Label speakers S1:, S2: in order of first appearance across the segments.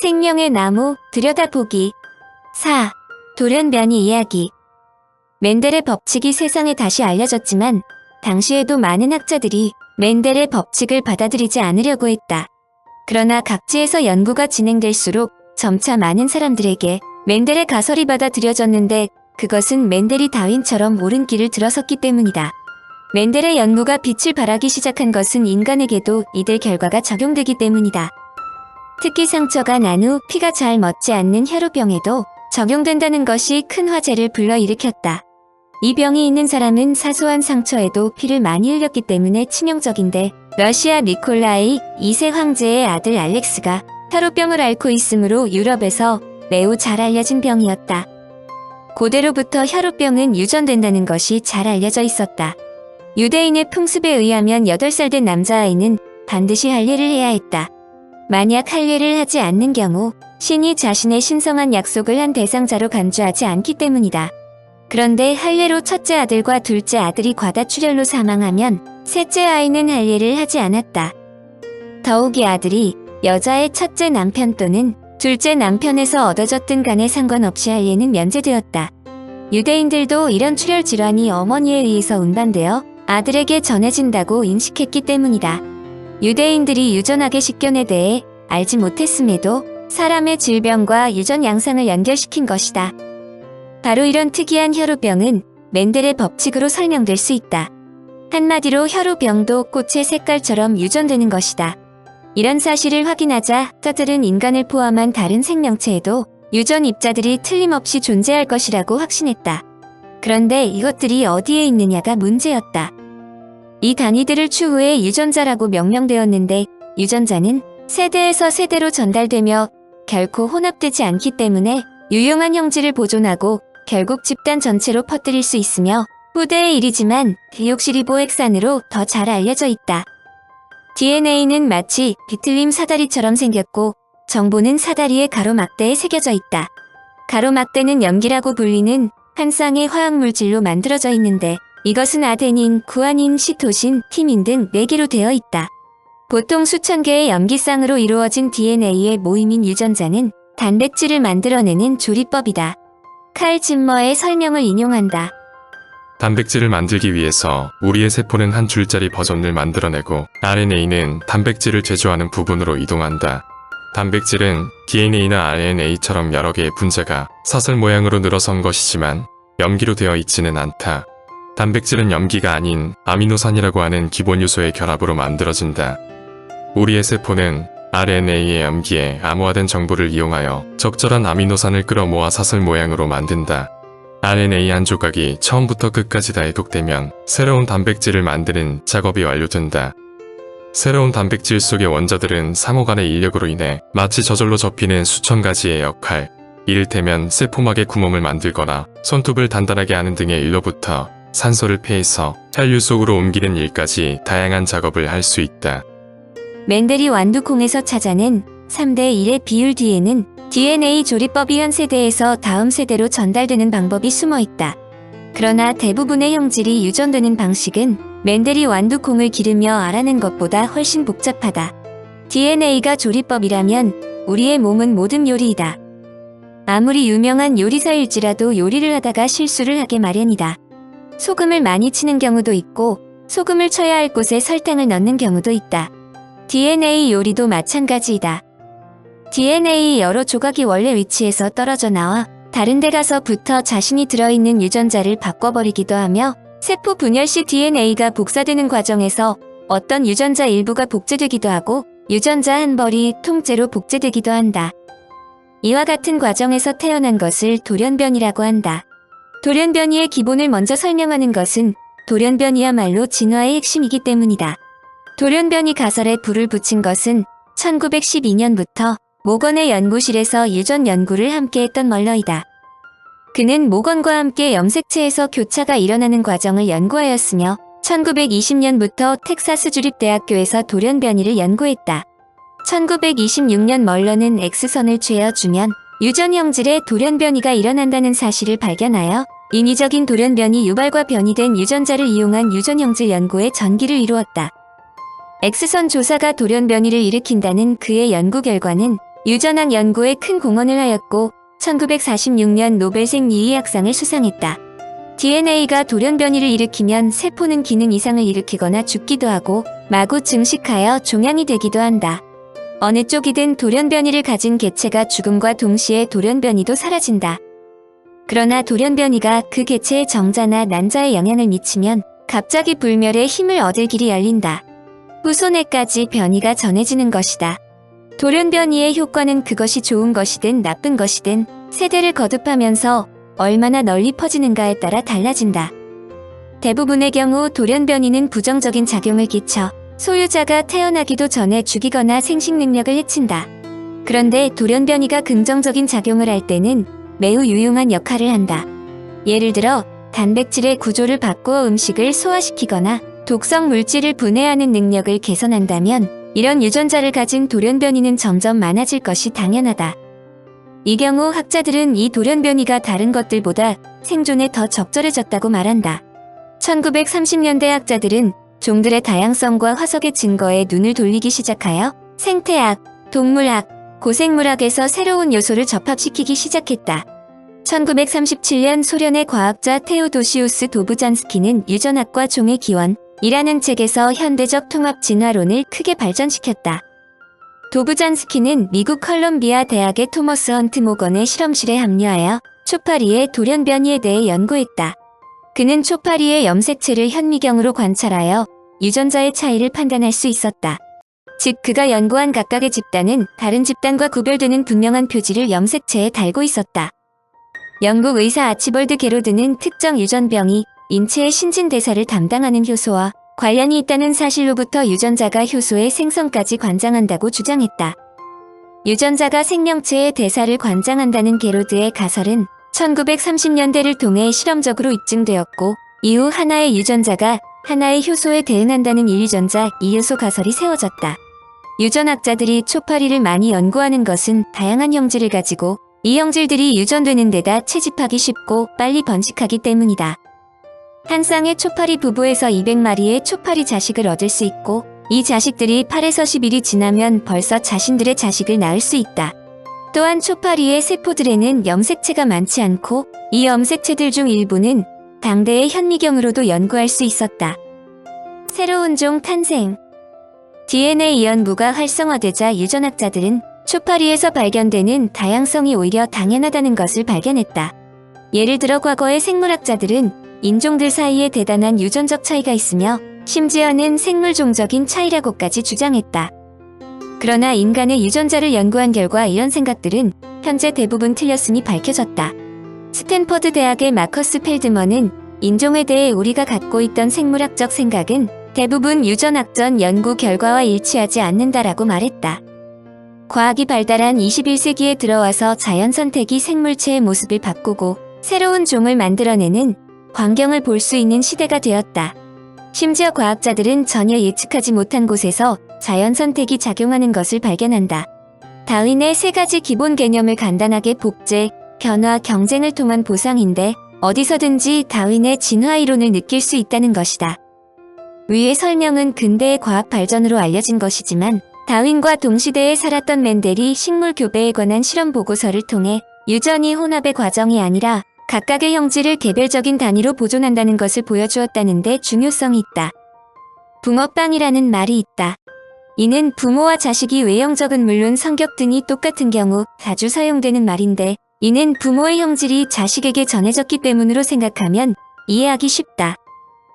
S1: 생명의 나무 들여다보기. 4. 돌연변이 이야기. 멘델의 법칙이 세상에 다시 알려졌지만 당시에도 많은 학자들이 멘델의 법칙을 받아들이지 않으려고 했다. 그러나 각지에서 연구가 진행될수록 점차 많은 사람들에게 멘델의 가설이 받아들여졌는데 그것은 멘델이 다윈처럼 옳은 길을 들어섰기 때문이다. 멘델의 연구가 빛을 발하기 시작한 것은 인간에게도 이들 결과가 적용되기 때문이다. 특히 상처가 난 후 피가 잘 멎지 않는 혈우병에도 적용된다는 것이 큰 화제를 불러일으켰다. 이 병이 있는 사람은 사소한 상처에도 피를 많이 흘렸기 때문에 치명적인데 러시아 니콜라이 2세 황제의 아들 알렉스가 혈우병을 앓고 있으므로 유럽에서 매우 잘 알려진 병이었다. 고대로부터 혈우병은 유전된다는 것이 잘 알려져 있었다. 유대인의 풍습에 의하면 8살 된 남자아이는 반드시 할례를 해야 했다. 만약 할례를 하지 않는 경우 신이 자신의 신성한 약속을 한 대상자로 간주하지 않기 때문이다. 그런데 할례로 첫째 아들과 둘째 아들이 과다출혈로 사망하면 셋째 아이는 할례를 하지 않았다. 더욱이 아들이 여자의 첫째 남편 또는 둘째 남편에서 얻어졌든 간에 상관없이 할례는 면제되었다. 유대인들도 이런 출혈 질환이 어머니에 의해서 운반되어 아들에게 전해진다고 인식했기 때문이다. 유대인들이 유전학의 식견에 대해 알지 못했음에도 사람의 질병과 유전 양상을 연결시킨 것이다. 바로 이런 특이한 혈우병은 멘델의 법칙으로 설명될 수 있다. 한마디로 혈우병도 꽃의 색깔처럼 유전되는 것이다. 이런 사실을 확인하자 학자들은 인간을 포함한 다른 생명체에도 유전 입자들이 틀림없이 존재할 것이라고 확신했다. 그런데 이것들이 어디에 있느냐가 문제였다. 이 단위들을 추후에 유전자라고 명명되었는데 유전자는 세대에서 세대로 전달되며 결코 혼합되지 않기 때문에 유용한 형질을 보존하고 결국 집단 전체로 퍼뜨릴 수 있으며 후대의 일이지만 디옥시리보액산으로 더 잘 알려져 있다. DNA는 마치 비틀림 사다리처럼 생겼고 정보는 사다리의 가로막대에 새겨져 있다. 가로막대는 염기라고 불리는 한 쌍의 화학물질로 만들어져 있는데 이것은 아데닌, 구아닌, 시토신, 티민 등 4개로 되어 있다. 보통 수천 개의 염기쌍으로 이루어진 DNA의 모임인 유전자는 단백질을 만들어내는 조리법이다. 칼 짐머의 설명을 인용한다.
S2: 단백질을 만들기 위해서 우리의 세포는 한 줄짜리 버전을 만들어내고 RNA는 단백질을 제조하는 부분으로 이동한다. 단백질은 DNA나 RNA처럼 여러 개의 분자가 사슬 모양으로 늘어선 것이지만 염기로 되어 있지는 않다. 단백질은 염기가 아닌 아미노산이라고 하는 기본 요소의 결합으로 만들어진다. 우리의 세포는 RNA의 염기에 암호화된 정보를 이용하여 적절한 아미노산을 끌어모아 사슬 모양으로 만든다. RNA 한 조각이 처음부터 끝까지 다 해독되면 새로운 단백질을 만드는 작업이 완료된다. 새로운 단백질 속의 원자들은 상호 간의 인력으로 인해 마치 저절로 접히는 수천 가지의 역할, 이를테면 세포막에 구멍을 만들거나 손톱을 단단하게 하는 등의 일로부터 산소를 폐해서 혈류 속으로 옮기는 일까지 다양한 작업을 할 수 있다.
S1: 멘델이 완두콩에서 찾아낸 3대 1의 비율 뒤에는 DNA 조리법이 현 세대에서 다음 세대로 전달되는 방법이 숨어 있다. 그러나 대부분의 형질이 유전되는 방식은 멘델이 완두콩을 기르며 알아낸 것보다 훨씬 복잡하다. DNA가 조리법이라면 우리의 몸은 모든 요리이다. 아무리 유명한 요리사일지라도 요리를 하다가 실수를 하게 마련이다. 소금을 많이 치는 경우도 있고 소금을 쳐야 할 곳에 설탕을 넣는 경우도 있다. DNA 요리도 마찬가지이다. DNA 여러 조각이 원래 위치에서 떨어져 나와 다른 데 가서 붙어 자신이 들어있는 유전자를 바꿔버리기도 하며 세포 분열 시 DNA가 복사되는 과정에서 어떤 유전자 일부가 복제되기도 하고 유전자 한 벌이 통째로 복제되기도 한다. 이와 같은 과정에서 태어난 것을 돌연변이라고 한다. 돌연변이의 기본을 먼저 설명하는 것은 돌연변이야말로 진화의 핵심이기 때문이다. 돌연변이 가설에 불을 붙인 것은 1912년부터 모건의 연구실에서 유전 연구를 함께했던 멀러이다. 그는 모건과 함께 염색체에서 교차가 일어나는 과정을 연구하였으며 1920년부터 텍사스 주립대학교에서 돌연변이를 연구했다. 1926년 멀러는 X선을 죄어주면 유전 형질에 돌연변이가 일어난다는 사실을 발견하여 인위적인 돌연변이 유발과 변이된 유전자를 이용한 유전 형질 연구에 전기를 이루었다. X선 조사가 돌연변이를 일으킨다는 그의 연구 결과는 유전학 연구에 큰 공헌을 하였고 1946년 노벨 생리의학상을 수상했다. DNA가 돌연 변이를 일으키면 세포는 기능 이상을 일으키거나 죽기도 하고 마구 증식하여 종양이 되기도 한다. 어느 쪽이든 돌연 변이를 가진 개체가 죽음과 동시에 돌연 변이도 사라진다. 그러나 돌연 변이가 그 개체의 정자나 난자에 영향을 미치면 갑자기 불멸의 힘을 얻을 길이 열린다. 후손에까지 변이가 전해지는 것이다. 돌연 변이의 효과는 그것이 좋은 것이든 나쁜 것이든 세대를 거듭하면서 얼마나 널리 퍼지는가에 따라 달라진다. 대부분의 경우 돌연 변이는 부정적인 작용을 끼쳐 소유자가 태어나기도 전에 죽이거나 생식 능력을 해친다. 그런데 돌연 변이가 긍정적인 작용을 할 때는 매우 유용한 역할을 한다. 예를 들어 단백질의 구조를 바꾸어 음식을 소화시키거나 독성 물질을 분해하는 능력을 개선한다면 이런 유전자를 가진 돌연 변이는 점점 많아질 것이 당연하다. 이 경우 학자들은 이 돌연 변이가 다른 것들보다 생존에 더 적절해졌다고 말한다. 1930년대 학자들은 종들의 다양성과 화석의 증거에 눈을 돌리기 시작하여 생태학, 동물학, 고생물학에서 새로운 요소를 접합시키기 시작했다. 1937년 소련의 과학자 테오도시우스 도부잔스키는 유전학과 종의 기원이라는 책에서 현대적 통합 진화론을 크게 발전시켰다. 도부잔스키는 미국 컬럼비아 대학의 토머스 헌트 모건의 실험실에 합류하여 초파리의 돌연 변이에 대해 연구했다. 그는 초파리의 염색체를 현미경으로 관찰하여 유전자의 차이를 판단할 수 있었다. 즉 그가 연구한 각각의 집단은 다른 집단과 구별되는 분명한 표지를 염색체에 달고 있었다. 영국 의사 아치벌드 게로드는 특정 유전병이 인체의 신진대사를 담당하는 효소와 관련이 있다는 사실로부터 유전자가 효소의 생성까지 관장한다고 주장했다. 유전자가 생명체의 대사를 관장한다는 게로드의 가설은 1930년대를 통해 실험적으로 입증되었고 이후 하나의 유전자가 하나의 효소에 대응한다는 일유전자 이효소 가설이 세워졌다. 유전학자들이 초파리를 많이 연구하는 것은 다양한 형질을 가지고 이 형질들이 유전되는 데다 채집하기 쉽고 빨리 번식하기 때문이다. 한 쌍의 초파리 부부에서 200마리의 초파리 자식을 얻을 수 있고 이 자식들이 8에서 10일이 지나면 벌써 자신들의 자식을 낳을 수 있다. 또한 초파리의 세포들에는 염색체가 많지 않고 이 염색체들 중 일부는 당대의 현미경으로도 연구할 수 있었다. 새로운 종 탄생. DNA 연구가 활성화되자 유전학자들은 초파리에서 발견되는 다양성이 오히려 당연하다는 것을 발견했다. 예를 들어 과거의 생물학자들은 인종들 사이에 대단한 유전적 차이가 있으며 심지어는 생물종적인 차이라고까지 주장했다. 그러나 인간의 유전자를 연구한 결과 이런 생각들은 현재 대부분 틀렸음이 밝혀졌다. 스탠퍼드 대학의 마커스 펠드먼은 인종에 대해 우리가 갖고 있던 생물학적 생각은 대부분 유전학적 연구 결과와 일치하지 않는다라고 말했다. 과학이 발달한 21세기에 들어와서 자연 선택이 생물체의 모습을 바꾸고 새로운 종을 만들어내는 광경을 볼 수 있는 시대가 되었다. 심지어 과학자들은 전혀 예측하지 못한 곳에서 자연 선택이 작용하는 것을 발견한다. 다윈의 세 가지 기본 개념을 간단하게 복제, 변화, 경쟁을 통한 보상인데 어디서든지 다윈의 진화 이론을 느낄 수 있다는 것이다. 위의 설명은 근대의 과학 발전으로 알려진 것이지만 다윈과 동시대에 살았던 맨델이 식물 교배에 관한 실험 보고서를 통해 유전이 혼합의 과정이 아니라 각각의 형질을 개별적인 단위로 보존한다는 것을 보여주었다는 데 중요성이 있다. 붕어빵이라는 말이 있다. 이는 부모와 자식이 외형적은 물론 성격 등이 똑같은 경우 자주 사용되는 말인데 이는 부모의 형질이 자식에게 전해졌기 때문으로 생각하면 이해하기 쉽다.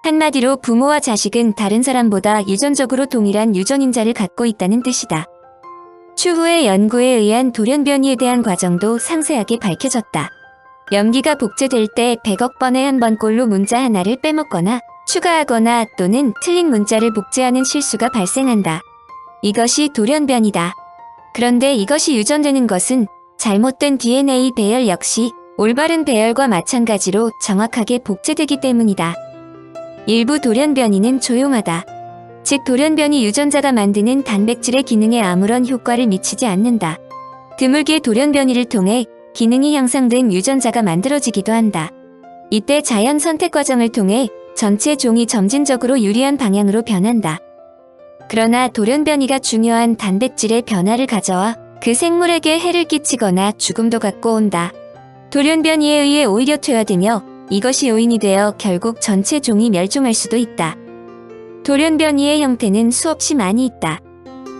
S1: 한마디로 부모와 자식은 다른 사람보다 유전적으로 동일한 유전인자를 갖고 있다는 뜻이다. 추후의 연구에 의한 돌연 변이에 대한 과정도 상세하게 밝혀졌다. 염기가 복제될 때 100억 번에 한 번꼴로 문자 하나를 빼먹거나 추가하거나 또는 틀린 문자를 복제하는 실수가 발생한다. 이것이 돌연 변이다. 그런데 이것이 유전되는 것은 잘못된 DNA 배열 역시 올바른 배열과 마찬가지로 정확하게 복제되기 때문이다. 일부 돌연 변이는 조용하다. 즉 돌연 변이 유전자가 만드는 단백질의 기능에 아무런 효과를 미치지 않는다. 드물게 돌연 변이를 통해 기능이 향상된 유전자가 만들어지기도 한다. 이때 자연 선택 과정을 통해 전체 종이 점진적으로 유리한 방향으로 변한다. 그러나 돌연 변이가 중요한 단백질의 변화를 가져와 그 생물에게 해를 끼치거나 죽음도 갖고 온다. 돌연변이에 의해 오히려 퇴화되며 이것이 요인이 되어 결국 전체 종이 멸종할 수도 있다. 돌연변이의 형태는 수없이 많이 있다.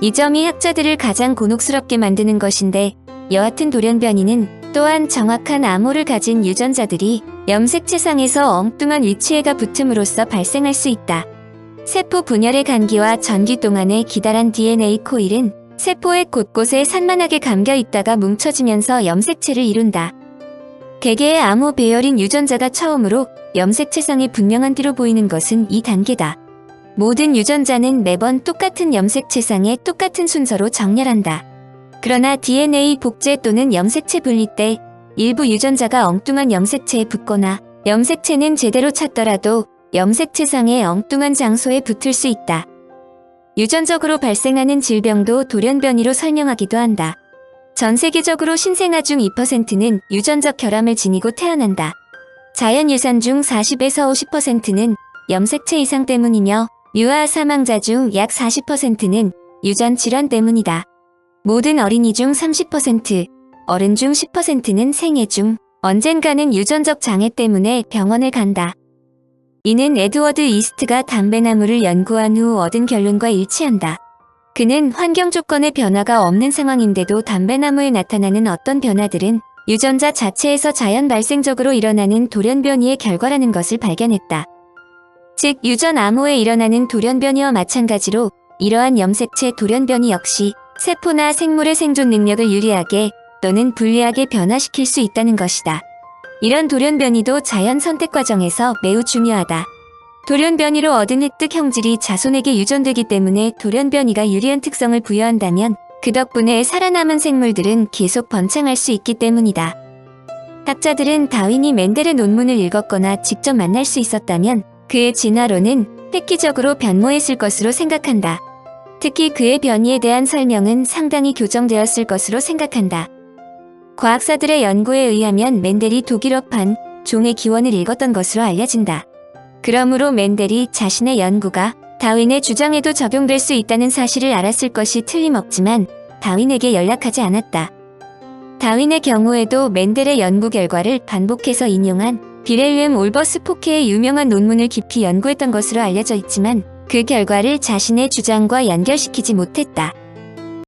S1: 이 점이 학자들을 가장 곤혹스럽게 만드는 것인데, 여하튼 돌연변이는 또한 정확한 암호를 가진 유전자들이 염색체상에서 엉뚱한 위치에가 붙음으로써 발생할 수 있다. 세포 분열의 간기와 전기 동안의 기다란 DNA 코일은 세포의 곳곳에 산만하게 감겨 있다가 뭉쳐지면서 염색체를 이룬다. 개개의 암호 배열인 유전자가 처음으로 염색체상에 분명한 띠로 보이는 것은 이 단계다. 모든 유전자는 매번 똑같은 염색체상에 똑같은 순서로 정렬한다. 그러나 DNA 복제 또는 염색체 분리 때 일부 유전자가 엉뚱한 염색체에 붙거나 염색체는 제대로 찾더라도 염색체상의 엉뚱한 장소에 붙을 수 있다. 유전적으로 발생하는 질병도 돌연변이로 설명하기도 한다. 전 세계적으로 신생아 중 2%는 유전적 결함을 지니고 태어난다. 자연유산 중 40에서 50%는 염색체 이상 때문이며 유아 사망자 중 약 40%는 유전 질환 때문이다. 모든 어린이 중 30%, 어른 중 10%는 생애 중 언젠가는 유전적 장애 때문에 병원을 간다. 이는 에드워드 이스트가 담배나무를 연구한 후 얻은 결론과 일치한다. 그는 환경 조건의 변화가 없는 상황인데도 담배나무에 나타나는 어떤 변화들은 유전자 자체에서 자연 발생적으로 일어나는 돌연변이의 결과라는 것을 발견했다. 즉, 유전 암호에 일어나는 돌연변이와 마찬가지로 이러한 염색체 돌연변이 역시 세포나 생물의 생존 능력을 유리하게 또는 불리하게 변화시킬 수 있다는 것이다. 이런 돌연변이도 자연 선택 과정에서 매우 중요하다. 돌연변이로 얻은 획득 형질이 자손에게 유전되기 때문에 돌연변이가 유리한 특성을 부여한다면 그 덕분에 살아남은 생물들은 계속 번창할 수 있기 때문이다. 학자들은 다윈이 멘델의 논문을 읽었거나 직접 만날 수 있었다면 그의 진화론은 획기적으로 변모했을 것으로 생각한다. 특히 그의 변이에 대한 설명은 상당히 교정되었을 것으로 생각한다. 과학사들의 연구에 의하면 멘델이 독일어판 종의 기원을 읽었던 것으로 알려진다. 그러므로 멘델이 자신의 연구가 다윈의 주장에도 적용될 수 있다는 사실을 알았을 것이 틀림없지만 다윈에게 연락하지 않았다. 다윈의 경우에도 멘델의 연구 결과를 반복해서 인용한 비렐름 올버스 포케의 유명한 논문을 깊이 연구했던 것으로 알려져 있지만 그 결과를 자신의 주장과 연결시키지 못했다.